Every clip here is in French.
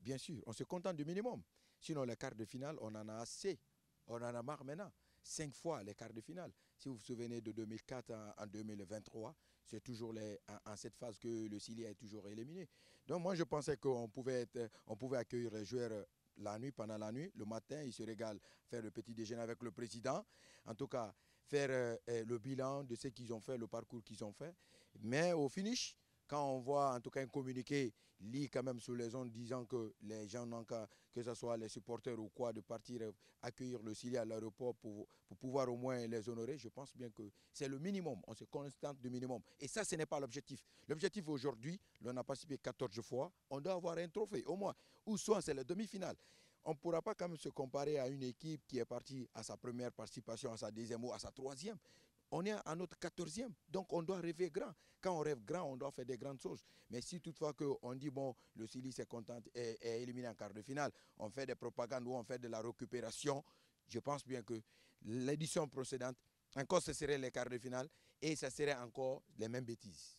bien sûr. On se contente du minimum. Sinon, les quarts de finale, on en a assez. On en a marre maintenant. 5 fois les quarts de finale. Si vous vous souvenez de 2004 en 2023, c'est toujours en cette phase que le Chili est toujours éliminé. Donc moi, je pensais on pouvait accueillir les joueurs la nuit, pendant la nuit. Le matin, ils se régalent, faire le petit déjeuner avec le président. En tout cas, faire le bilan de ce qu'ils ont fait, le parcours qu'ils ont fait. Mais au finish, quand on voit en tout cas un communiqué lit quand même sur les ondes disant que les gens n'ont qu'à, que ce soit les supporters ou quoi, de partir accueillir le Chili à l'aéroport pour pouvoir au moins les honorer, je pense bien que c'est le minimum. On se contente du minimum. Et ça, ce n'est pas l'objectif. L'objectif aujourd'hui, on a participé 14 fois, on doit avoir un trophée au moins. Ou soit c'est la demi-finale. On ne pourra pas quand même se comparer à une équipe qui est partie à sa première participation, à sa deuxième ou à sa troisième. On est à notre 14e, donc on doit rêver grand. Quand on rêve grand, on doit faire des grandes choses. Mais si toutefois on dit, bon, le Chili s'est est éliminé en quart de finale, on fait des propagandes ou on fait de la récupération, je pense bien que l'édition précédente, encore ce serait les quarts de finale et ça serait encore les mêmes bêtises.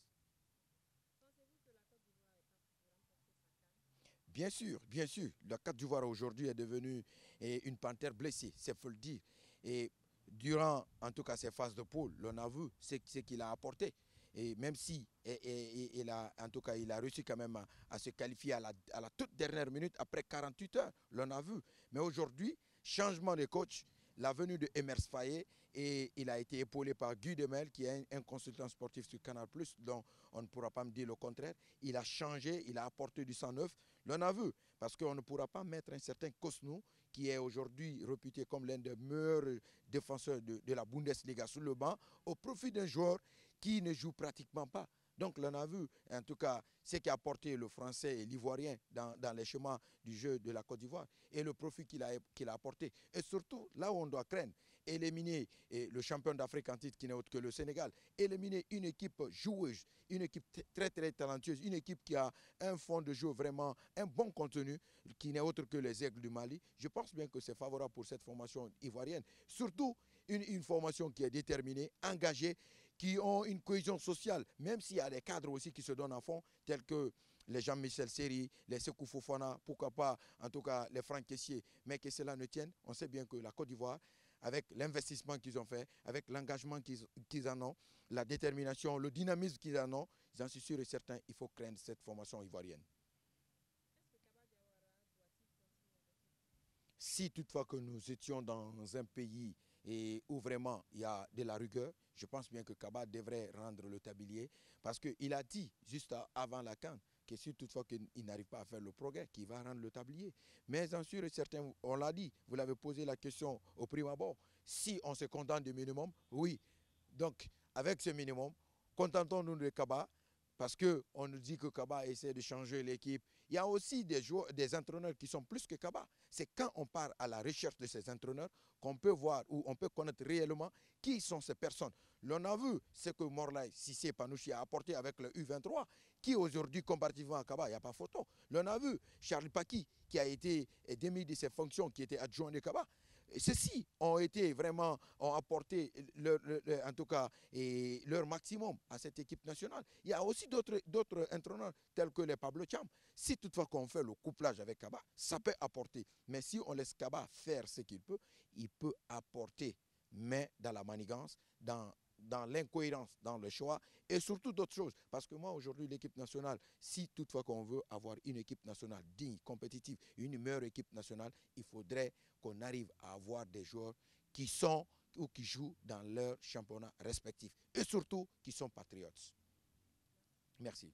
Bien sûr, bien sûr. La Côte d'Ivoire aujourd'hui est devenue une panthère blessée, c'est faut le dire. Et durant, en tout cas, ces phases de poule, on a vu ce qu'il a apporté. Et même si il a, en tout cas, il a réussi quand même à se qualifier à la toute dernière minute, après 48 heures, l'on a vu. Mais aujourd'hui, changement de coach, la venue de Emers Faye, et il a été épaulé par Guy Demel, qui est un consultant sportif sur Canal+, dont on ne pourra pas me dire le contraire. Il a changé, il a apporté du sang neuf. L'on a vu, parce qu'on ne pourra pas mettre un certain Kosnou, qui est aujourd'hui réputé comme l'un des meilleurs défenseurs de la Bundesliga sur le banc, au profit d'un joueur qui ne joue pratiquement pas. Donc, l'on a vu, en tout cas, ce qu'a apporté le Français et l'Ivoirien dans les chemins du jeu de la Côte d'Ivoire et le profit qu'il a apporté. Et surtout, là où on doit craindre, éliminer le champion d'Afrique en titre qui n'est autre que le Sénégal, éliminer une équipe joueuse, une équipe très très talentueuse, une équipe qui a un fond de jeu vraiment, un bon contenu, qui n'est autre que les Aigles du Mali. Je pense bien que c'est favorable pour cette formation ivoirienne. Surtout, une formation qui est déterminée, engagée, qui ont une cohésion sociale, même s'il y a des cadres aussi qui se donnent à fond, tels que les Jean-Michel Seri, les Sékou Fofana, pourquoi pas, en tout cas les Franck Kessié, mais que cela ne tienne. On sait bien que la Côte d'Ivoire, avec l'investissement qu'ils ont fait, avec l'engagement qu'ils en ont, la détermination, le dynamisme qu'ils en ont, j'en suis sûr et certain, il faut craindre cette formation ivoirienne. Si toutefois que nous étions dans un pays où vraiment il y a de la rigueur, je pense bien que Kaba devrait rendre le tablier parce qu'il a dit juste avant la CAN que si toutefois qu'il n'arrive pas à faire le progrès, qu'il va rendre le tablier. Mais en sûr et certain, on l'a dit, vous l'avez posé la question au prime abord, si on se contente du minimum, oui. Donc avec ce minimum, contentons-nous de Kaba, parce qu'on nous dit que Kaba essaie de changer l'équipe. Il y a aussi des joueurs, des entraîneurs qui sont plus que Kaba. C'est quand on part à la recherche de ces entraîneurs qu'on peut voir ou on peut connaître réellement qui sont ces personnes. L'on a vu ce que Morlaï Sissé Panouchi a apporté avec le U23, qui aujourd'hui, comparativement à Kaba, il n'y a pas photo. L'on a vu Charles Paki, qui a été démis de ses fonctions, qui était adjoint de Kaba. Ceux-ci ont été vraiment, ont apporté en tout cas leur maximum à cette équipe nationale. Il y a aussi d'autres entraîneurs tels que les Pablo Cham. Si toutefois qu'on fait le couplage avec Kaba, ça peut apporter. Mais si on laisse Kaba faire ce qu'il peut, il peut apporter. Mais dans la manigance, dans l'incohérence, dans le choix et surtout d'autres choses. Parce que moi, aujourd'hui, l'équipe nationale, si toutefois qu'on veut avoir une équipe nationale digne, compétitive, une meilleure équipe nationale, il faudrait qu'on arrive à avoir des joueurs qui sont ou qui jouent dans leur championnat respectif et surtout qui sont patriotes. Merci.